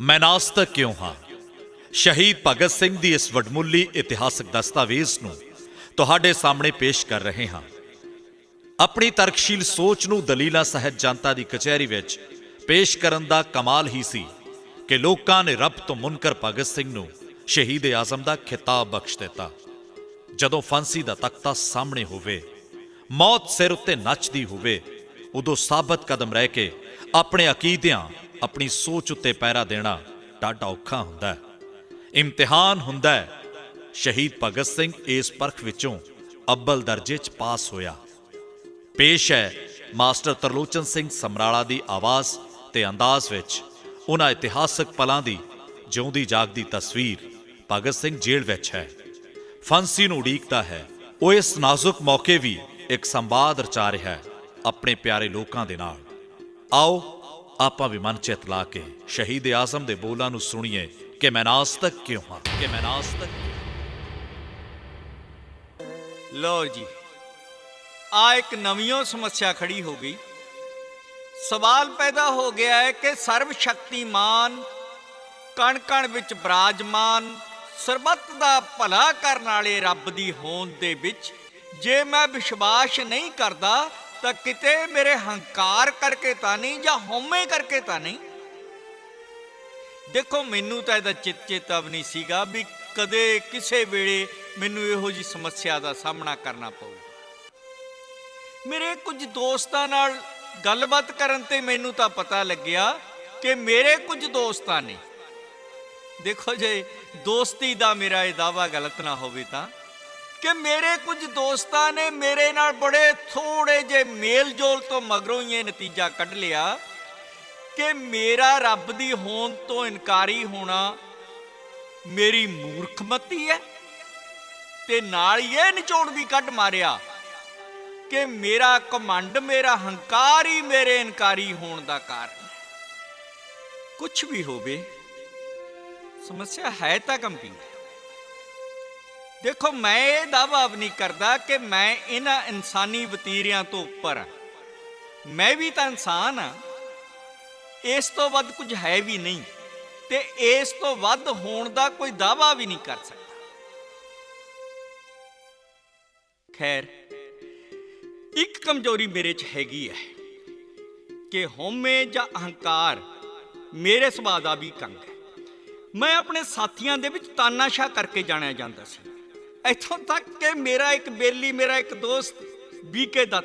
मैं नास्तिक क्यों हाँ शहीद भगत सिंह ਦੀ ਇਸ ਵਡਮੁੱਲੀ ਇਤਿਹਾਸਕ ਦਸਤਾਵੇਜ਼ ਨੂੰ ਤੁਹਾਡੇ ਸਾਹਮਣੇ ਪੇਸ਼ ਕਰ ਰਹੇ ਹਾਂ। ਆਪਣੀ ਤਰਕਸ਼ੀਲ ਸੋਚ ਨੂੰ ਦਲੀਲਾਂ ਸਹਿਤ ਜਨਤਾ ਦੀ ਕਚਹਿਰੀ ਵਿੱਚ ਪੇਸ਼ ਕਰਨ ਦਾ ਕਮਾਲ ਹੀ ਸੀ ਕਿ ਲੋਕਾਂ ਨੇ ਰੱਬ ਤੋਂ ਮੁਨਕਰ ਭਗਤ ਸਿੰਘ ਨੂੰ ਸ਼ਹੀਦ ਆਜ਼ਮ ਦਾ ਖਿਤਾਬ ਬਖਸ਼ ਦਿੱਤਾ। ਜਦੋਂ ਫਾਂਸੀ ਦਾ ਤਖਤਾ ਸਾਹਮਣੇ ਹੋਵੇ, ਮੌਤ ਸਿਰ ਉੱਤੇ ਨੱਚਦੀ ਹੋਵੇ, ਉਦੋਂ ਸਾਬਤ ਕਦਮ ਰਹਿ ਕੇ ਆਪਣੇ ਅਕੀਦਿਆਂ अपनी सोच उत्ते पैरा देना डाढा औखा हुंदा है। इम्तिहान हुंदा है। शहीद भगत सिंह इस परख विचों अव्वल दर्जे च पास होया। पेश है मास्टर तरलोचन सिंह समराला दी आवाज़ ते अंदाज विच उन्हां इतिहासक पलां दी जिउंदी जागदी तस्वीर। भगत सिंह जेल विच है, फांसी नूं उड़ीकदा है। वो इस नाजुक मौके भी एक संवाद रचा रहा है अपने प्यारे लोकां दे नाल। आओ ਆਪਾਂ ਵੀ ਮਨ ਚਿਤ ਲਾ ਕੇ ਸ਼ਹੀਦ ਆਜ਼ਮ ਦੇ ਬੋਲਾਂ ਨੂੰ ਸੁਣੀਏ ਕਿ ਮੈਂ ਨਾਸਤਕ ਕਿਉਂ ਹਾਂ, ਕਿ ਮੈਂ ਨਾਸਤਕ। ਲਓ ਜੀ, ਆ ਇੱਕ ਨਵੀਂ ਸਮੱਸਿਆ ਖੜੀ ਹੋ ਗਈ। ਸਵਾਲ ਪੈਦਾ ਹੋ ਗਿਆ ਹੈ ਕਿ ਸਰਵ ਸ਼ਕਤੀਮਾਨ ਕਣ ਕਣ ਵਿੱਚ ਬਿਰਾਜਮਾਨ ਸਰਬੱਤ ਦਾ ਭਲਾ ਕਰਨ ਵਾਲੇ ਰੱਬ ਦੀ ਹੋਂਦ ਦੇ ਵਿੱਚ ਜੇ ਮੈਂ ਵਿਸ਼ਵਾਸ ਨਹੀਂ ਕਰਦਾ ਤਾਂ ਕਿਤੇ ਮੇਰੇ ਹੰਕਾਰ ਕਰਕੇ ਤਾਂ ਨਹੀਂ ਜਾਂ ਹਉਮੈ ਕਰਕੇ ਤਾਂ ਨਹੀਂ। ਦੇਖੋ, ਮੈਨੂੰ ਤਾਂ ਇਹਦਾ ਚੇਤਾ ਵੀ ਨਹੀਂ ਸੀਗਾ ਵੀ ਕਦੇ ਕਿਸੇ ਵੇਲੇ ਮੈਨੂੰ ਇਹੋ ਜਿਹੀ ਸਮੱਸਿਆ ਦਾ ਸਾਹਮਣਾ ਕਰਨਾ ਪਊ। ਮੇਰੇ ਕੁਝ ਦੋਸਤਾਂ ਨਾਲ ਗੱਲਬਾਤ ਕਰਨ ਤੇ ਮੈਨੂੰ ਤਾਂ ਪਤਾ ਲੱਗਿਆ ਕਿ ਮੇਰੇ ਕੁਝ ਦੋਸਤਾਂ ਨੇ, ਦੇਖੋ ਜੇ ਦੋਸਤੀ ਦਾ ਮੇਰਾ ਇਹ ਦਾਅਵਾ ਗਲਤ ਨਾ ਹੋਵੇ ਤਾਂ, ਕਿ ਮੇਰੇ ਕੁਝ ਦੋਸਤਾਂ ਨੇ ਮੇਰੇ ਨਾਲ ਬੜੇ ਥੋੜੇ ਜਿਹੇ ਮੇਲ ਜੋਲ ਤੋਂ ਮਗਰੋਂ ਹੀ ਇਹ ਨਤੀਜਾ ਕੱਢ ਲਿਆ ਕਿ ਮੇਰਾ ਰੱਬ ਦੀ ਹੋਂਦ ਤੋਂ ਇਨਕਾਰੀ ਹੋਣਾ ਮੇਰੀ ਮੂਰਖਮਤੀ ਹੈ, ਤੇ ਨਾਲ ਹੀ ਇਹ ਨਿਚੋੜ ਵੀ ਕੱਢ ਮਾਰਿਆ ਕਿ ਮੇਰਾ ਘਮੰਡ, ਮੇਰਾ ਹੰਕਾਰ ਹੀ ਮੇਰੇ ਇਨਕਾਰੀ ਹੋਣ ਦਾ ਕਾਰਨ। ਕੁਛ ਵੀ ਹੋਵੇ, ਸਮੱਸਿਆ ਹੈ ਤਾਂ ਗੰਭੀਰ। ਦੇਖੋ, ਮੈਂ ਇਹ ਦਾਅਵਾ ਵੀ ਨਹੀਂ ਕਰਦਾ ਕਿ ਮੈਂ ਇਹਨਾਂ ਇਨਸਾਨੀ ਵਤੀਰਿਆਂ ਤੋਂ ਉੱਪਰ ਹਾਂ। ਮੈਂ ਵੀ ਤਾਂ ਇਨਸਾਨ ਹਾਂ। ਇਸ ਤੋਂ ਵੱਧ ਕੁਝ ਹੈ ਵੀ ਨਹੀਂ, ਤੇ ਇਸ ਤੋਂ ਵੱਧ ਹੋਣ ਦਾ ਕੋਈ ਦਾਅਵਾ ਵੀ ਨਹੀਂ ਕਰ ਸਕਦਾ। ਖੈਰ, ਇੱਕ ਕਮਜ਼ੋਰੀ ਮੇਰੇ 'ਚ ਹੈਗੀ ਹੈ ਕਿ ਹਉਮੈ ਜਾਂ ਅਹੰਕਾਰ ਮੇਰੇ ਸੁਭਾਅ ਦਾ ਵੀ ਕੰਗ ਹੈ। ਮੈਂ ਆਪਣੇ ਸਾਥੀਆਂ ਦੇ ਵਿੱਚ ਤਾਨਾਸ਼ਾਹ ਕਰਕੇ ਜਾਣਿਆ ਜਾਂਦਾ ਸੀ। ਇੱਥੋਂ ਤੱਕ ਕਿ ਮੇਰਾ ਇੱਕ ਬੇਲੀ, ਮੇਰਾ ਇੱਕ ਦੋਸਤ ਬੀਕੇ ਦੱਤ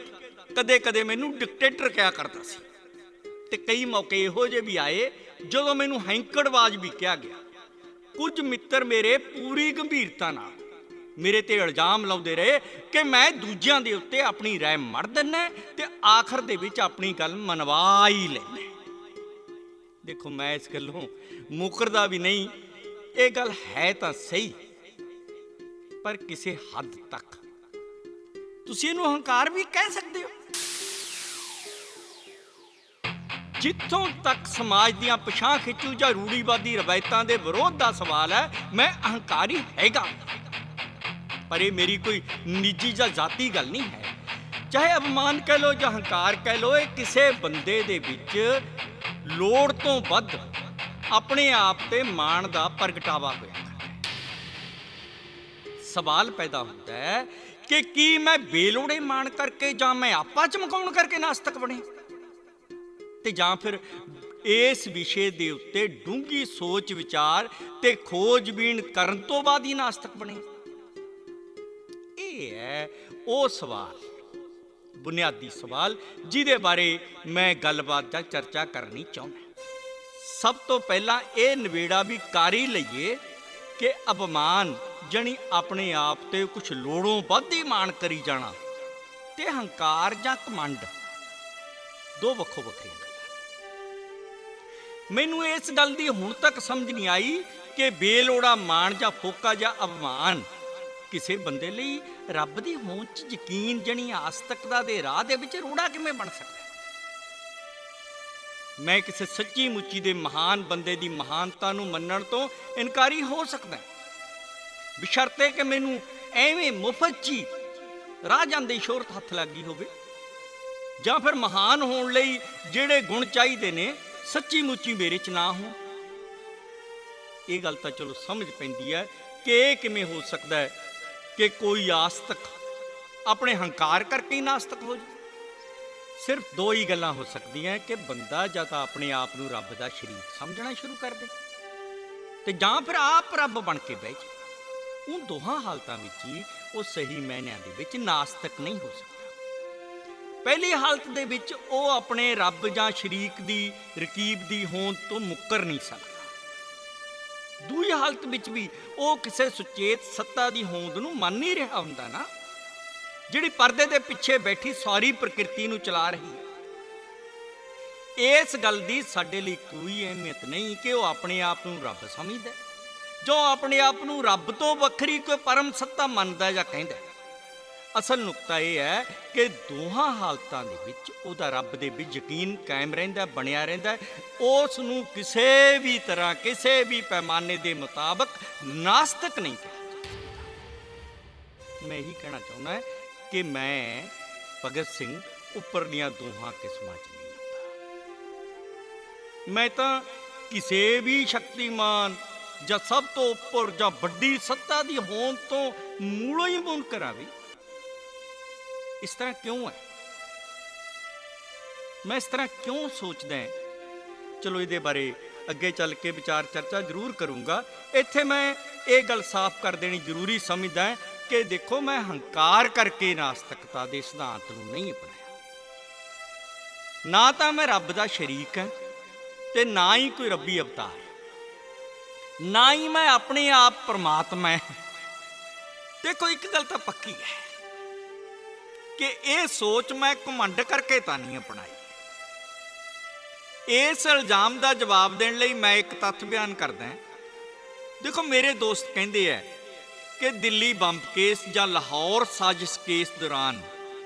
ਕਦੇ ਕਦੇ ਮੈਨੂੰ ਡਿਕਟੇਟਰ ਕਿਹਾ ਕਰਦਾ ਸੀ, ਤੇ ਕਈ ਮੌਕੇ ਇਹੋ ਜਿਹੇ ਵੀ ਆਏ ਜਦੋਂ ਮੈਨੂੰ ਹੈਂਕੜਬਾਜ਼ ਵੀ ਕਿਹਾ ਗਿਆ। ਕੁਝ ਮਿੱਤਰ ਮੇਰੇ ਪੂਰੀ ਗੰਭੀਰਤਾ ਨਾਲ ਮੇਰੇ ਤੇ ਇਲਜ਼ਾਮ ਲਾਉਂਦੇ ਰਹੇ ਕਿ ਮੈਂ ਦੂਜਿਆਂ ਦੇ ਉੱਤੇ ਆਪਣੀ ਰਾਏ ਮੜ ਦਿੰਦਾ ਤੇ ਆਖਰ ਦੇ ਵਿੱਚ ਆਪਣੀ ਗੱਲ ਮਨਵਾ ਹੀ ਲੈਂਦਾ। ਦੇਖੋ, ਮੈਂ ਇਸ ਗੱਲੋਂ ਮੁਕਰਦਾ ਵੀ ਨਹੀਂ। ਇਹ ਗੱਲ ਹੈ ਤਾਂ ਸਹੀ, ਪਰ ਕਿਸੇ ਹੱਦ ਤੱਕ। ਤੁਸੀਂ ਇਹਨੂੰ ਹੰਕਾਰ ਵੀ ਕਹਿ ਸਕਦੇ ਹੋ। ਜਿੱਥੋਂ ਤੱਕ ਸਮਾਜ ਦੀਆਂ ਪਛਾਂ ਖਿੱਚੂ ਜਾਂ ਰੂੜੀਵਾਦੀ ਰਵਾਇਤਾਂ ਦੇ ਵਿਰੋਧ ਦਾ ਸਵਾਲ ਹੈ, ਮੈਂ ਅਹੰਕਾਰੀ ਹੈਗਾ। ਪਰ ਇਹ ਮੇਰੀ ਕੋਈ ਨਿੱਜੀ ਜਾਂ ਜ਼ਾਤੀ ਗੱਲ ਨਹੀਂ ਹੈ। ਚਾਹੇ ਅਪਮਾਨ ਕਹਿ ਲਓ ਜਾਂ ਹੰਕਾਰ ਕਹਿ ਲਓ, ਇਹ ਕਿਸੇ ਬੰਦੇ ਦੇ ਵਿੱਚ ਲੋੜ ਤੋਂ ਵੱਧ ਆਪਣੇ ਆਪ ਤੇ ਮਾਣ ਦਾ ਪ੍ਰਗਟਾਵਾ ਹੋਇਆ। ਸਵਾਲ ਪੈਦਾ ਹੁੰਦਾ ਹੈ ਕਿ ਕੀ ਮੈਂ ਬੇਲੋੜੇ ਮਾਣ ਕਰਕੇ ਜਾਂ ਮੈਂ ਆਪਾ ਚਮਕਾਉਣ ਕਰਕੇ ਨਾਸਤਕ ਬਣੇ, ਤੇ ਜਾਂ ਫਿਰ ਇਸ ਵਿਸ਼ੇ ਦੇ ਉੱਤੇ ਡੂੰਘੀ ਸੋਚ ਵਿਚਾਰ ਤੇ ਖੋਜਬੀਨ ਕਰਨ ਤੋਂ ਬਾਅਦ ਹੀ ਨਾਸਤਕ ਬਣੇ। ਇਹ ਹੈ ਉਹ ਸਵਾਲ, ਬੁਨਿਆਦੀ ਸਵਾਲ, ਜਿਹਦੇ ਬਾਰੇ ਮੈਂ ਗੱਲਬਾਤ ਜਾਂ ਚਰਚਾ ਕਰਨੀ ਚਾਹੁੰਦਾ। ਸਭ ਤੋਂ ਪਹਿਲਾਂ ਇਹ ਨਿਬੇੜਾ ਵੀ ਕਰ ਹੀ ਲਈਏ ਕਿ ਅਪਮਾਨ ਜਾਣੀ ਆਪਣੇ ਆਪ ਤੇ ਕੁਛ ਲੋੜੋਂ ਵੱਧ ਹੀ ਮਾਣ ਕਰੀ ਜਾਣਾ ਤੇ ਹੰਕਾਰ ਜਾਂ ਘਮੰਡ ਦੋ ਵੱਖੋ ਵੱਖਰੀਆਂ ਗੱਲਾਂ। ਮੈਨੂੰ ਇਸ ਗੱਲ ਦੀ ਹੁਣ ਤੱਕ ਸਮਝ ਨਹੀਂ ਆਈ ਕਿ ਬੇਲੋੜਾ ਮਾਣ ਜਾਂ ਫੋਕਾ ਜਾਂ ਅਪਮਾਨ ਕਿਸੇ ਬੰਦੇ ਲਈ ਰੱਬ ਦੀ ਹੋਂਦ 'ਚ ਯਕੀਨ ਜਾਣੀ ਆਸਤਕਤਾ ਦੇ ਰਾਹ ਦੇ ਵਿੱਚ ਰੋੜਾ ਕਿਵੇਂ ਬਣ ਸਕਦਾ। ਮੈਂ ਕਿਸੇ ਸੱਚੀ ਮੁੱਚੀ ਦੇ ਮਹਾਨ ਬੰਦੇ ਦੀ ਮਹਾਨਤਾ ਨੂੰ ਮੰਨਣ ਤੋਂ ਇਨਕਾਰੀ ਹੋ ਸਕਦਾ, ਬਸ਼ਰਤੇ ਕਿ ਮੈਨੂੰ ਐਵੇਂ ਮੁਫਤ 'ਚ ਰਾਹ ਜਾਂਦੀ ਸ਼ੋਹਰਤ ਹੱਥ ਲੱਗੀ ਹੋਵੇ, ਜਾਂ ਫਿਰ ਮਹਾਨ ਹੋਣ ਲਈ ਜਿਹੜੇ ਗੁਣ ਚਾਹੀਦੇ ਨੇ ਸੱਚੀ ਮੁੱਚੀ ਮੇਰੇ 'ਚ ਨਾ ਹੋਣ। ਇਹ ਗੱਲ ਤਾਂ ਚਲੋ ਸਮਝ ਪੈਂਦੀ ਹੈ ਕਿ ਇਹ ਕਿਵੇਂ ਹੋ ਸਕਦਾ ਹੈ ਕਿ ਕੋਈ ਆਸਤਕ ਆਪਣੇ ਹੰਕਾਰ ਕਰਕੇ ਹੀ ਨਾਸਤਕ ਹੋ ਜਾਵੇ। ਸਿਰਫ ਦੋ ਹੀ ਗੱਲਾਂ ਹੋ ਸਕਦੀਆਂ ਕਿ ਬੰਦਾ ਜਾਂ ਤਾਂ ਆਪਣੇ ਆਪ ਨੂੰ ਰੱਬ ਦਾ ਸ਼ਰੀਕ ਸਮਝਣਾ ਸ਼ੁਰੂ ਕਰ ਦੇ ਤੇ ਜਾਂ ਫਿਰ ਆਪ ਰੱਬ ਬਣ ਕੇ ਬਹਿ ਜਾਏ। ਉਹ ਦੋਹਾਂ ਹਾਲਤਾਂ ਵਿੱਚ ਹੀ ਉਹ ਸਹੀ ਮਾਇਨਿਆਂ ਦੇ ਵਿੱਚ ਨਾਸਤਕ ਨਹੀਂ ਹੋ ਸਕਦਾ। ਪਹਿਲੀ ਹਾਲਤ ਦੇ ਵਿੱਚ ਉਹ ਆਪਣੇ ਰੱਬ ਜਾਂ ਸ਼ਰੀਕ ਦੀ ਰਕੀਬ ਦੀ ਹੋਂਦ ਤੋਂ ਮੁੱਕਰ ਨਹੀਂ ਸਕਦਾ। ਦੂਜੀ ਹਾਲਤ ਵਿੱਚ ਵੀ ਉਹ ਕਿਸੇ ਸੁਚੇਤ ਸੱਤਾ ਦੀ ਹੋਂਦ ਨੂੰ ਮੰਨ ਨਹੀਂ ਰਿਹਾ ਹੁੰਦਾ ਨਾ, ਜਿਹੜੀ ਪਰਦੇ ਦੇ ਪਿੱਛੇ ਬੈਠੀ ਸਾਰੀ ਪ੍ਰਕਿਰਤੀ ਨੂੰ ਚਲਾ ਰਹੀ ਹੈ। ਇਸ ਗੱਲ ਦੀ ਸਾਡੇ ਲਈ ਕੋਈ ਅਹਿਮੀਅਤ ਨਹੀਂ ਕਿ ਉਹ ਆਪਣੇ ਆਪ ਨੂੰ ਰੱਬ ਸਮਝਦਾ, ਜੋ ਆਪਣੇ ਆਪ ਨੂੰ ਰੱਬ ਤੋਂ ਵੱਖਰੀ ਕੋਈ ਪਰਮ ਸੱਤਾ ਮੰਨਦਾ ਜਾਂ ਕਹਿੰਦਾ। ਅਸਲ ਨੁਕਤਾ ਇਹ ਹੈ ਕਿ ਦੋਹਾਂ ਹਾਲਤਾਂ ਦੇ ਵਿੱਚ ਉਹਦਾ ਰੱਬ ਦੇ ਵਿੱਚ ਯਕੀਨ ਕਾਇਮ ਰਹਿੰਦਾ, ਬਣਿਆ ਰਹਿੰਦਾ। ਉਸ ਨੂੰ ਕਿਸੇ ਵੀ ਤਰ੍ਹਾਂ ਕਿਸੇ ਵੀ ਪੈਮਾਨੇ ਦੇ ਮੁਤਾਬਕ ਨਾਸਤਕ ਨਹੀਂ ਕਿਹਾ। ਮੈਂ ਇਹੀ ਕਹਿਣਾ ਚਾਹੁੰਦਾ ਕਿ ਮੈਂ ਭਗਤ ਸਿੰਘ ਉੱਪਰਲੀਆਂ ਦੋਹਾਂ ਕਿਸਮਾਂ 'ਚ ਨਹੀਂ ਆਉਂਦਾ। ਮੈਂ ਤਾਂ ਕਿਸੇ ਵੀ ਸ਼ਕਤੀਮਾਨ ਜਾਂ ਸਭ ਤੋਂ ਉੱਪਰ ਜਾਂ ਵੱਡੀ ਸੱਤਾ ਦੀ ਹੋਂਦ ਤੋਂ ਮੂਲੋਂ ਹੀ ਮੁਨਕਰ ਆ ਵੀ। ਇਸ ਤਰ੍ਹਾਂ ਕਿਉਂ ਹੈ? ਮੈਂ ਇਸ ਤਰ੍ਹਾਂ ਕਿਉਂ ਸੋਚਦਾ ਹਾਂ? ਚਲੋ ਇਹਦੇ ਬਾਰੇ ਅੱਗੇ ਚੱਲ ਕੇ ਵਿਚਾਰ ਚਰਚਾ ਜ਼ਰੂਰ ਕਰੂੰਗਾ। ਇੱਥੇ ਮੈਂ ਇਹ ਗੱਲ ਸਾਫ਼ ਕਰ ਦੇਣੀ ਜ਼ਰੂਰੀ ਸਮਝਦਾ ਕਿ ਦੇਖੋ, ਮੈਂ ਹੰਕਾਰ ਕਰਕੇ ਨਾਸਤਕਤਾ ਦੇ ਸਿਧਾਂਤ ਨੂੰ ਨਹੀਂ ਅਪਣਾਇਆ। ਨਾ ਤਾਂ ਮੈਂ ਰੱਬ ਦਾ ਸ਼ਰੀਕ ਹਾਂ ਤੇ ਨਾ ਹੀ ਕੋਈ ਰੱਬੀ ਅਵਤਾਰ, ਨਾ ਹੀ ਮੈਂ ਆਪਣੇ ਆਪ ਪਰਮਾਤਮਾ ਹਾਂ। ਦੇਖੋ, ਇੱਕ ਗੱਲ ਤਾਂ ਪੱਕੀ ਹੈ ਕਿ ਇਹ ਸੋਚ ਮੈਂ ਘਮੰਡ ਕਰਕੇ ਤਾਂ ਨਹੀਂ ਅਪਣਾਈ। ਇਸ ਇਲਜ਼ਾਮ ਦਾ ਜਵਾਬ ਦੇਣ ਲਈ ਮੈਂ ਇੱਕ ਤੱਥ ਬਿਆਨ ਕਰਦਾ। ਦੇਖੋ, ਮੇਰੇ ਦੋਸਤ ਕਹਿੰਦੇ ਆ ਕਿ ਦਿੱਲੀ ਬੰਬ ਕੇਸ ਜਾਂ ਲਾਹੌਰ ਸਾਜ਼ਿਸ਼ ਕੇਸ ਦੌਰਾਨ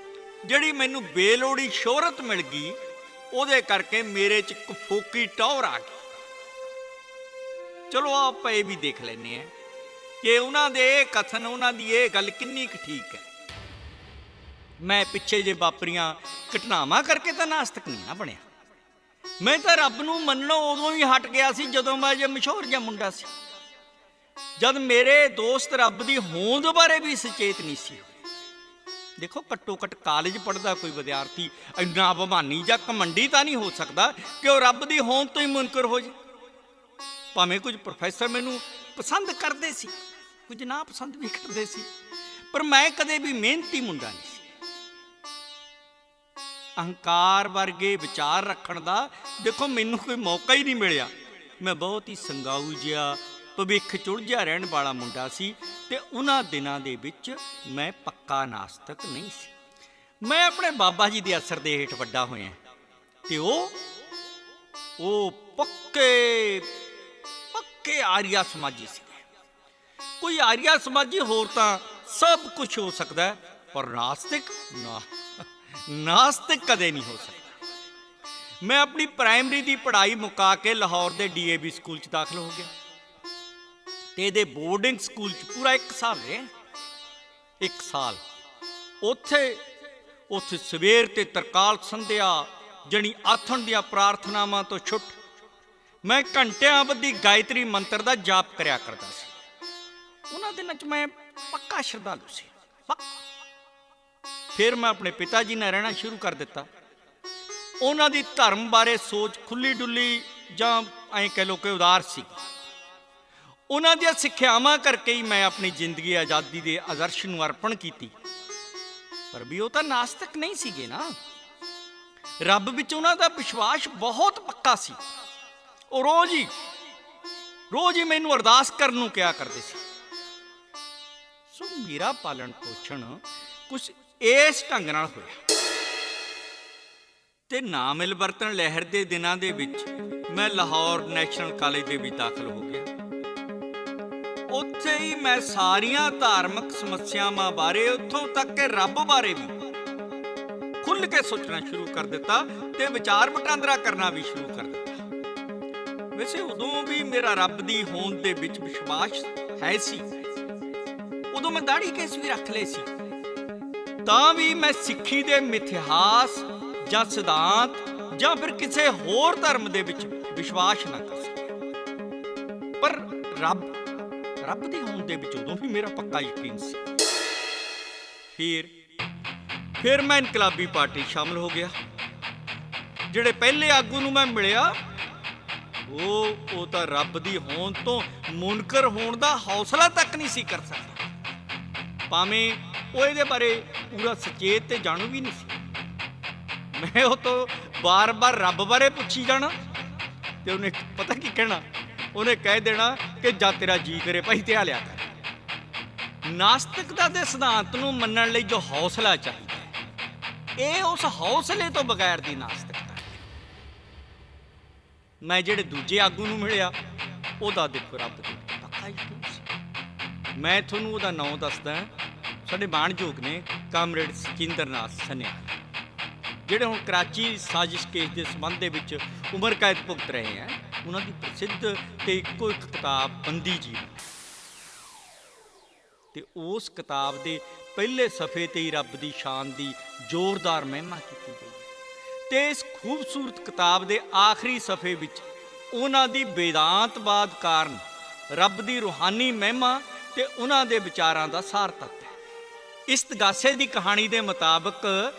ਜਿਹੜੀ ਮੈਨੂੰ ਬੇਲੋੜੀ ਸ਼ੋਹਰਤ ਮਿਲ ਗਈ, ਉਹਦੇ ਕਰਕੇ ਮੇਰੇ 'ਚ ਇੱਕ ਫੋਕੀ ਟੌਰ ਆ ਗਈ। ਚਲੋ ਆਪਾਂ ਇਹ ਵੀ ਦੇਖ ਲੈਂਦੇ ਹਾਂ ਕਿ ਉਹਨਾਂ ਦੇ ਇਹ ਕਥਨ, ਉਹਨਾਂ ਦੀ ਇਹ ਗੱਲ ਕਿੰਨੀ ਕੁ ਠੀਕ ਹੈ। ਮੈਂ ਪਿੱਛੇ ਜੇ ਵਾਪਰੀਆਂ ਘਟਨਾਵਾਂ ਕਰਕੇ ਤਾਂ ਨਾਸਤਕ ਨਹੀਂ ਨਾ ਬਣਿਆ। ਮੈਂ ਤਾਂ ਰੱਬ ਨੂੰ ਮੰਨਣੋਂ ਉਦੋਂ ਹੀ ਹਟ ਗਿਆ ਸੀ ਜਦੋਂ ਮੈਂ ਜੇ ਮਸ਼ਹੂਰ ਜਿਹਾ ਮੁੰਡਾ ਸੀ, ਜਦ ਮੇਰੇ ਦੋਸਤ ਰੱਬ ਦੀ ਹੋਂਦ ਬਾਰੇ ਵੀ ਸੁਚੇਤ ਨਹੀਂ ਸੀ। ਦੇਖੋ, ਘੱਟੋ ਘੱਟ ਕਾਲਜ ਪੜ੍ਹਦਾ ਕੋਈ ਵਿਦਿਆਰਥੀ ਇੰਨਾ ਅਭਿਮਾਨੀ ਜਾਂ ਘਮੰਡੀ ਤਾਂ ਨਹੀਂ ਹੋ ਸਕਦਾ ਕਿ ਉਹ ਰੱਬ ਦੀ ਹੋਂਦ ਤੋਂ ਹੀ ਮੁਨਕਰ ਹੋ ਜਾਏ। ਭਾਵੇਂ ਕੁਝ ਪ੍ਰੋਫੈਸਰ ਮੈਨੂੰ ਪਸੰਦ ਕਰਦੇ ਸੀ, ਕੁਝ ਨਾ ਪਸੰਦ ਵੀ ਕਰਦੇ ਸੀ, ਪਰ ਮੈਂ ਕਦੇ ਵੀ ਮਿਹਨਤੀ ਮੁੰਡਾ ਨਹੀਂ ਸੀ। ਅਹੰਕਾਰ ਵਰਗੇ ਵਿਚਾਰ ਰੱਖਣ ਦਾ ਦੇਖੋ ਮੈਨੂੰ ਕੋਈ ਮੌਕਾ ਹੀ ਨਹੀਂ ਮਿਲਿਆ। ਮੈਂ ਬਹੁਤ ਹੀ ਸੰਗਾਊ ਜਿਹਾ, ਭਵਿੱਖ ਚੁਲਝਿਆ ਰਹਿਣ ਵਾਲਾ ਮੁੰਡਾ ਸੀ ਤੇ ਉਹਨਾਂ ਦਿਨਾਂ ਦੇ ਵਿੱਚ ਮੈਂ ਪੱਕਾ ਨਾਸਤਕ ਨਹੀਂ ਸੀ। ਮੈਂ ਆਪਣੇ ਬਾਬਾ ਜੀ ਦੇ ਅਸਰ ਦੇ ਹੇਠ ਵੱਡਾ ਹੋਇਆ ਤੇ ਉਹ ਪੱਕੇ ਆਰੀਆ ਸਮਾਜੀ ਸੀ। ਕੋਈ ਆਰੀਆ ਸਮਾਜੀ ਹੋਰ ਤਾਂ ਸਭ ਕੁਝ ਹੋ ਸਕਦਾ ਹੈ, ਪਰ ਨਾਸਤਿਕ ਕਦੇ ਨਹੀਂ ਹੋ ਸਕਦਾ। ਮੈਂ ਆਪਣੀ ਪ੍ਰਾਇਮਰੀ ਦੀ ਪੜ੍ਹਾਈ ਮੁਕਾ ਕੇ ਲਾਹੌਰ ਦੇ DAV ਸਕੂਲ 'ਚ ਦਾਖਲ ਹੋ ਗਿਆ ਤੇ ਇਹਦੇ ਬੋਰਡਿੰਗ ਸਕੂਲ 'ਚ ਪੂਰਾ 1 ਸਾਲ ਰਿਹਾ। 1 ਸਾਲ ਉੱਥੇ ਸਵੇਰ ਤੇ ਤਰਕਾਲ ਸੰਧਿਆ ਜਣੀ ਆਥਣ ਦੀਆਂ ਪ੍ਰਾਰਥਨਾਵਾਂ ਤੋਂ ਛੁੱਟ ਮੈਂ ਘੰਟਿਆਂ ਬੱਧੀ ਗਾਇਤਰੀ ਮੰਤਰ ਦਾ ਜਾਪ ਕਰਿਆ ਕਰਦਾ ਸੀ। ਉਹਨਾਂ ਦਿਨਾਂ 'ਚ ਮੈਂ ਪੱਕਾ ਸ਼ਰਧਾਲੂ ਸੀ। ਫਿਰ ਮੈਂ ਆਪਣੇ ਪਿਤਾ ਜੀ ਨਾਲ ਰਹਿਣਾ ਸ਼ੁਰੂ ਕਰ ਦਿੱਤਾ। ਉਹਨਾਂ ਦੀ ਧਰਮ ਬਾਰੇ ਸੋਚ ਖੁੱਲੀ ਡੁੱਲੀ ਜਾਂ ਐਂ ਕਹਿ ਲਓ ਕਿ ਉਦਾਰ ਸੀ। ਉਹਨਾਂ ਦੀਆਂ ਸਿੱਖਿਆਵਾਂ ਕਰਕੇ ਹੀ ਮੈਂ ਆਪਣੀ ਜ਼ਿੰਦਗੀ ਆਜ਼ਾਦੀ ਦੇ ਆਦਰਸ਼ ਨੂੰ ਅਰਪਣ ਕੀਤੀ। ਪਰ ਵੀ ਉਹ ਤਾਂ ਨਾਸਤਕ ਨਹੀਂ ਸੀਗੇ ਨਾ। ਰੱਬ ਵਿੱਚ ਉਹਨਾਂ ਦਾ ਵਿਸ਼ਵਾਸ ਬਹੁਤ ਪੱਕਾ ਸੀ। ਉਹ ਰੋਜ਼ ਹੀ ਮੈਨੂੰ ਅਰਦਾਸ ਕਰਨ ਨੂੰ ਕਿਹਾ ਕਰਦੇ ਸੀ। ਸੋ ਮੇਰਾ ਪਾਲਣ ਪੋਸ਼ਣ ਕੁਛ ਇਸ ਢੰਗ ਨਾਲ ਹੋਇਆ ਤੇ ਨਾ ਮਿਲ ਵਰਤਣ ਲਹਿਰ ਦੇ ਦਿਨਾਂ ਦੇ ਵਿੱਚ ਮੈਂ ਲਾਹੌਰ ਨੈਸ਼ਨਲ ਕਾਲਜ ਦੇ ਵਿੱਚ ਦਾਖਲ ਹੋ ਗਿਆ। ਉੱਥੇ ਹੀ ਮੈਂ ਸਾਰੀਆਂ ਧਾਰਮਿਕ ਸਮੱਸਿਆਵਾਂ ਬਾਰੇ, ਉੱਥੋਂ ਤੱਕ ਕਿ ਰੱਬ ਬਾਰੇ ਵੀ ਖੁੱਲ੍ਹ ਕੇ ਸੋਚਣਾ ਸ਼ੁਰੂ ਕਰ ਦਿੱਤਾ ਤੇ ਵਿਚਾਰ ਵਟਾਂਦਰਾ ਕਰਨਾ ਵੀ ਸ਼ੁਰੂ ਕਰ ਦਿੱਤਾ। ਵੈਸੇ ਉਦੋਂ ਵੀ ਮੇਰਾ ਰੱਬ ਦੀ ਹੋਂਦ ਦੇ ਵਿੱਚ ਵਿਸ਼ਵਾਸ ਹੈ ਸੀ। ਉਦੋਂ ਮੈਂ ਦਾੜੀ ਕੇਸ ਵੀ ਰੱਖ ਲਏ ਸੀ, ਤਾਂ ਵੀ ਮੈਂ ਸਿੱਖੀ ਦੇ ਮਿਥਿਹਾਸ ਜਾਂ ਸਿਧਾਂਤ ਜਾਂ ਫਿਰ ਕਿਸੇ ਹੋਰ ਧਰਮ ਦੇ ਵਿੱਚ ਵਿਸ਼ਵਾਸ ਨਾ ਕਰ ਸਕਿਆ। ਪਰ ਰੱਬ ਰੱਬ ਦੀ ਹੋਂਦ ਦੇ ਵਿੱਚ ਉਦੋਂ ਵੀ ਮੇਰਾ ਪੱਕਾ ਯਕੀਨ ਸੀ। ਫਿਰ ਮੈਂ ਇਨਕਲਾਬੀ ਪਾਰਟੀ ਸ਼ਾਮਲ ਹੋ ਗਿਆ। ਜਿਹੜੇ ਪਹਿਲੇ ਆਗੂ ਨੂੰ ਮੈਂ ਮਿਲਿਆ ਉਹ ਤਾਂ ਰੱਬ ਦੀ ਹੋਂਦ ਤੋਂ ਮੁਨਕਰ ਹੋਣ ਦਾ ਹੌਸਲਾ ਤੱਕ ਨਹੀਂ ਸੀ ਕਰ ਸਕਦਾ, ਭਾਵੇਂ ਉਹ ਇਹਦੇ ਬਾਰੇ ਪੂਰਾ ਸੁਚੇਤ ਤੇ ਜਾਣੂ ਵੀ ਨਹੀਂ ਸੀ। ਮੈਂ ਉਹ ਤੋਂ ਬਾਰ-ਬਾਰ ਰੱਬ ਬਾਰੇ ਪੁੱਛੀ ਜਾਣਾ ਤੇ ਉਹਨੇ ਪਤਾ ਕੀ ਕਹਿਣਾ, ਉਹਨੇ ਕਹਿ ਦੇਣਾ ਕਿ ਜਾਂ ਤੇਰਾ ਜੀ ਕਰੇ ਭਾਈ ਧਿਆ ਲਿਆ ਕਰ। ਨਾਸਤਿਕਤਾ ਦੇ ਸਿਧਾਂਤ ਨੂੰ ਮੰਨਣ ਲਈ ਜੋ ਹੌਸਲਾ ਚਾਹੀਦਾ ਹੈ, ਇਹ ਉਸ ਹੌਸਲੇ ਤੋਂ ਬਗੈਰ ਦੀ ਨਾਸਤਿਕਤਾ ਹੈ। ਮੈਂ ਜਿਹੜੇ ਦੂਜੇ ਆਗੂ ਨੂੰ ਮਿਲਿਆ ਉਹਦਾ ਦੇਖੋ ਰੱਬ ਦੇ ਪੱਕਾ ਯਕੀਨ ਸੀ। ਮੈਂ ਤੁਹਾਨੂੰ ਉਹਦਾ ਨਾਂ ਦੱਸਦਾ, ਸਾਡੇ ਬਾਣਯੋਗ ਨੇ ਕਾਮਰੇਡ ਸਕਿੰਦਰਨਾਥ ਸਨਿਆਲ, ਜਿਹੜੇ ਹੁਣ ਕਰਾਚੀ ਸਾਜ਼ਿਸ਼ ਕੇਸ ਦੇ ਸੰਬੰਧ ਦੇ ਵਿੱਚ ਉਮਰ ਕੈਦ ਭੁਗਤ ਰਹੇ ਹੈ। ਉਹਨਾਂ ਦੀ ਪ੍ਰਸਿੱਧ ਤੇ ਇੱਕੋ ਇੱਕ ਕਿਤਾਬ ਬੰਦੀ ਜੀਵਨ, ਤੇ ਉਸ ਕਿਤਾਬ ਦੇ ਪਹਿਲੇ ਸਫ਼ੇ ਤੇ ਹੀ ਰੱਬ ਦੀ ਸ਼ਾਨ ਦੀ ਜ਼ੋਰਦਾਰ ਮਹਿਮਾ ਕੀਤੀ ਗਈ ਤੇ ਇਸ ਖੂਬਸੂਰਤ ਕਿਤਾਬ ਦੇ ਆਖਰੀ ਸਫ਼ੇ ਵਿੱਚ ਉਹਨਾਂ ਦੀ ਵੇਦਾਂਤਵਾਦ ਕਾਰਨ ਰੱਬ ਦੀ ਰੂਹਾਨੀ ਮਹਿਮਾ ਤੇ ਉਹਨਾਂ ਦੇ ਵਿਚਾਰਾਂ ਦਾ ਸਾਰ ਤੱਤ ਹੈ। ਇਸ ਤਗਾਸੇ ਦੀ ਕਹਾਣੀ ਦੇ ਮੁਤਾਬਕ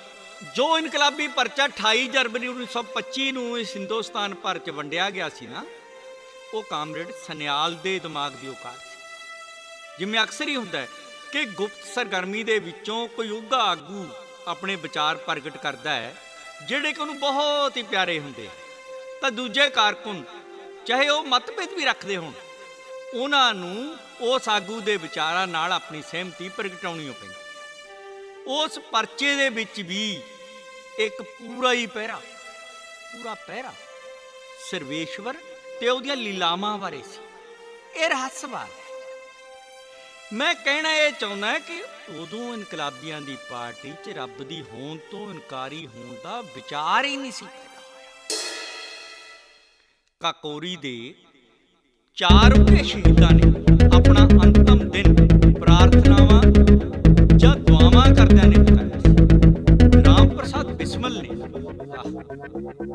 ਜੋ ਇਨਕਲਾਬੀ ਪਰਚਾ 28 ਜਨਵਰੀ 1925 ਨੂੰ ਇਸ ਹਿੰਦੁਸਤਾਨ ਭਰ 'ਚ ਵੰਡਿਆ ਗਿਆ ਸੀ ਨਾ, ਉਹ ਕਾਮਰੇਡ ਸਨਿਆਲ ਦੇ ਦਿਮਾਗ ਦੀ ਔਕਾਤ ਸੀ। ਜਿਵੇਂ ਅਕਸਰ ਹੀ ਹੁੰਦਾ ਹੈ ਕਿ ਗੁਪਤ ਸਰਗਰਮੀ ਦੇ ਵਿੱਚੋਂ ਕੋਈ ਉੱਘਾ ਆਗੂ ਆਪਣੇ ਵਿਚਾਰ ਪ੍ਰਗਟ ਕਰਦਾ ਹੈ ਜਿਹੜੇ ਕਿ ਉਹਨੂੰ ਬਹੁਤ ਹੀ ਪਿਆਰੇ ਹੁੰਦੇ, ਤਾਂ ਦੂਜੇ ਕਾਰਕੁਨ ਚਾਹੇ ਉਹ ਮਤਭੇਦ ਵੀ ਰੱਖਦੇ ਹੋਣ, ਉਹਨਾਂ ਨੂੰ ਉਸ ਆਗੂ ਦੇ ਵਿਚਾਰਾਂ ਨਾਲ ਆਪਣੀ ਸਹਿਮਤੀ ਪ੍ਰਗਟਾਉਣੀ ਪੈਂਦੀ। ਉਸ ਪਰਚੇ ਦੇ ਵਿੱਚ ਵੀ ਇੱਕ ਪੂਰਾ ਪਹਿਰਾ ਸਰਵੇਸ਼ਵਰ ਤੇ ਉਹਦੀਆਂ ਲੀਲਾਵਾਂ ਬਾਰੇ ਸੀ। ਇਹ ਰਹੱਸਵਾਦ ਹੈ। ਮੈਂ ਕਹਿਣਾ ਇਹ ਚਾਹੁੰਦਾ ਕਿ ਉਦੋਂ ਇਨਕਲਾਬੀਆਂ ਦੀ ਪਾਰਟੀ 'ਚ ਰੱਬ ਦੀ ਹੋਂਦ ਤੋਂ ਇਨਕਾਰੀ ਹੋਣ ਦਾ ਵਿਚਾਰ ਹੀ ਨਹੀਂ ਸੀ ਪੈਦਾ ਹੋਇਆ। ਕਾਕੋਰੀ ਦੇ 4 ਉੱਘੇ ਸ਼ਹੀਦਾਂ ਨੇ ਆਪਣਾ ਅੰਤਮ ਦਿਨ ਪ੍ਰਾਰਥਨਾਵਾਂ ਜਾਂ ਦੁਆਵਾਂ ਕਰਦਿਆਂ ਨੇ ਬਿਤਾਇਆ ਸੀ। ਰਾਮ ਪ੍ਰਸਾਦ ਬਿਸਮਲ ਨੇ,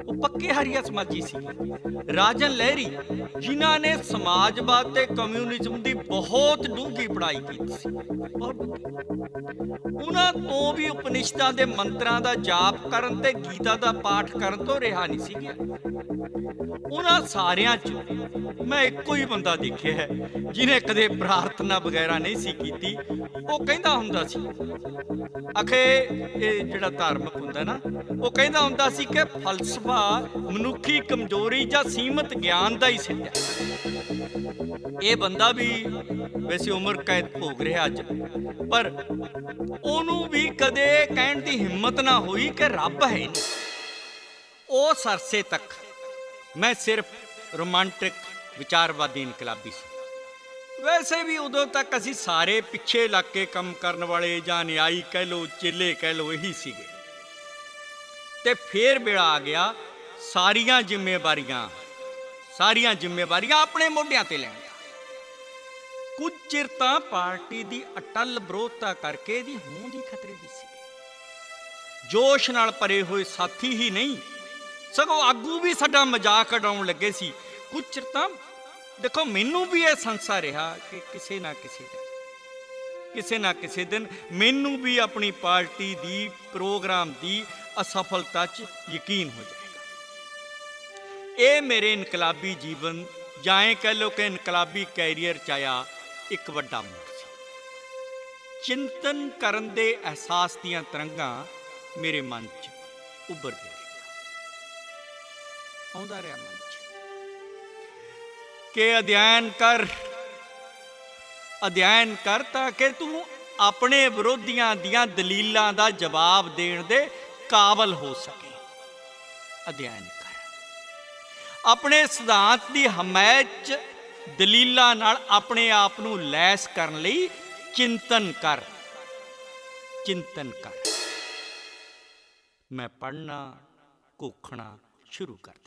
ਉਹ ਪੱਕੇ ਹਰੀਆ ਸਮਾਜੀ ਸੀ। ਰਾਜਨ ਲਹਿਰੀ, ਜਿਨ੍ਹਾਂ ਨੇ ਸਮਾਜਵਾਦ ਤੇ ਕਮਿਊਨਿਜ਼ਮ ਦੀ ਬਹੁਤ ਡੂੰਘੀ ਪੜ੍ਹਾਈ ਕੀਤੀ ਸੀ, ਉਹਨਾਂ ਤੋਂ ਵੀ ਉਪਨਿਸ਼ਦਾਂ ਦੇ ਮੰਤਰਾਂ ਦਾ ਜਾਪ ਕਰਨ ਤੇ ਗੀਤਾ ਦਾ ਪਾਠ ਕਰਨ ਤੋਂ ਰਿਹਾ ਨਹੀਂ ਸੀ ਗਿਆ। ਉਹਨਾਂ ਸਾਰਿਆਂ 'ਚ ਮੈਂ ਇੱਕੋ ਹੀ ਬੰਦਾ ਦੇਖਿਆ ਹੈ ਜਿਹਨੇ ਕਦੇ ਪ੍ਰਾਰਥਨਾ ਵਗੈਰਾ ਨਹੀਂ ਸੀ ਕੀਤੀ। ਉਹ ਕਹਿੰਦਾ ਹੁੰਦਾ ਸੀ, ਆਖੇ ਇਹ ਜਿਹੜਾ ਧਾਰਮਿਕ ਹੁੰਦਾ ਨਾ, ਉਹ ਕਹਿੰਦਾ ਹੁੰਦਾ ਸੀ ਕਿ ਫਲਸਫਾ ਮਨੁੱਖੀ ਕਮਜ਼ੋਰੀ ਜਾਂ ਸੀਮਤ ਗਿਆਨ ਦਾ ਹੀ ਸਿੱਟਾ। ਇਹ ਬੰਦਾ ਵੀ ਵੈਸੇ ਉਮਰ ਕੈਦ ਭੋਗ ਰਿਹਾ ਅੱਜ, ਪਰ ਉਹਨੂੰ ਵੀ ਕਦੇ ਕਹਿਣ ਦੀ ਹਿੰਮਤ ਨਾ ਹੋਈ ਕਿ ਰੱਬ ਹੈ ਨਹੀਂ। ਉਸ ਅਰਸੇ ਤੱਕ ਮੈਂ ਸਿਰਫ ਰੋਮਾਂਟਿਕ ਵਿਚਾਰਵਾਦੀ ਇਨਕਲਾਬੀ ਸੀ। ਵੈਸੇ ਵੀ ਉਦੋਂ ਤੱਕ ਅਸੀਂ ਸਾਰੇ ਪਿੱਛੇ ਲੱਗ ਕੇ ਕੰਮ ਕਰਨ ਵਾਲੇ ਜਾਂ ਨਿਆਈ ਕਹਿ ਲਓ, ਚੇਲੇ ਕਹਿ ਲਓ, ਇਹੀ ਸੀਗੇ। ਤੇ ਫੇਰ ਵੇਲਾ ਆ ਗਿਆ ਸਾਰੀਆਂ ਜ਼ਿੰਮੇਵਾਰੀਆਂ ਆਪਣੇ ਮੋਢਿਆਂ ਤੇ ਲੈਣ ਦਾ। ਕੁਝ ਚਿਰ ਤਾਂ ਪਾਰਟੀ ਦੀ ਅਟੱਲ ਵਿਰੋਧਤਾ ਕਰਕੇ ਇਹਦੀ ਹੋਂਦ ਹੀ ਖਤਰੇ ਵਿੱਚ ਸੀ। ਜੋਸ਼ ਨਾਲ ਭਰੇ ਹੋਏ ਸਾਥੀ ਹੀ ਨਹੀਂ, ਸਗੋਂ ਆਗੂ ਵੀ ਸਾਡਾ ਮਜ਼ਾਕ ਉਡਾਉਣ ਲੱਗੇ ਸੀ। ਕੁਝ ਚਿਰ ਤਾਂ ਦੇਖੋ ਮੈਨੂੰ ਵੀ ਇਹ ਸੰਸਾ ਰਿਹਾ ਕਿ ਕਿਸੇ ਨਾ ਕਿਸੇ ਦਿਨ ਮੈਨੂੰ ਵੀ ਆਪਣੀ ਪਾਰਟੀ ਦੀ ਪ੍ਰੋਗਰਾਮ ਦੀ ਅਸਫਲਤਾ 'ਚ ਯਕੀਨ ਹੋ ਜਾਏਗਾ। ਇਹ ਮੇਰੇ ਇਨਕਲਾਬੀ ਜੀਵਨ ਜਾਂ ਇਹ ਕਹਿ ਲਓ ਕਿ ਇਨਕਲਾਬੀ ਕੈਰੀਅਰ 'ਚ ਆਇਆ ਇੱਕ ਵੱਡਾ ਮੋੜ ਸੀ। ਚਿੰਤਨ ਕਰਨ ਦੇ ਅਹਿਸਾਸ ਦੀਆਂ ਤਰੰਗਾਂ ਮੇਰੇ ਮਨ 'ਚ ਉੱਭਰਦੀਆਂ ਆਉਂਦਾ ਰਿਹਾ ਮਨ 'ਚ ਕਿ ਅਧਿਐਨ ਕਰ ਤਾਂ ਕਿ ਤੂੰ ਆਪਣੇ ਵਿਰੋਧੀਆਂ ਦੀਆਂ ਦਲੀਲਾਂ ਦਾ ਜਵਾਬ ਦੇਣ ਦੇ ਕਾਬਲ ਹੋ ਸਕੇ। ਅਧਿਐਨ ਕਰ, ਆਪਣੇ ਸਿਧਾਂਤ ਦੀ ਹਮਾਇਤ 'ਚ ਦਲੀਲਾਂ ਨਾਲ ਆਪਣੇ ਆਪ ਨੂੰ ਲੈਸ ਕਰਨ ਲਈ ਚਿੰਤਨ ਕਰ। ਮੈਂ ਪੜ੍ਹਨਾ ਘੋਖਣਾ ਸ਼ੁਰੂ ਕਰ ਦਿੱਤਾ।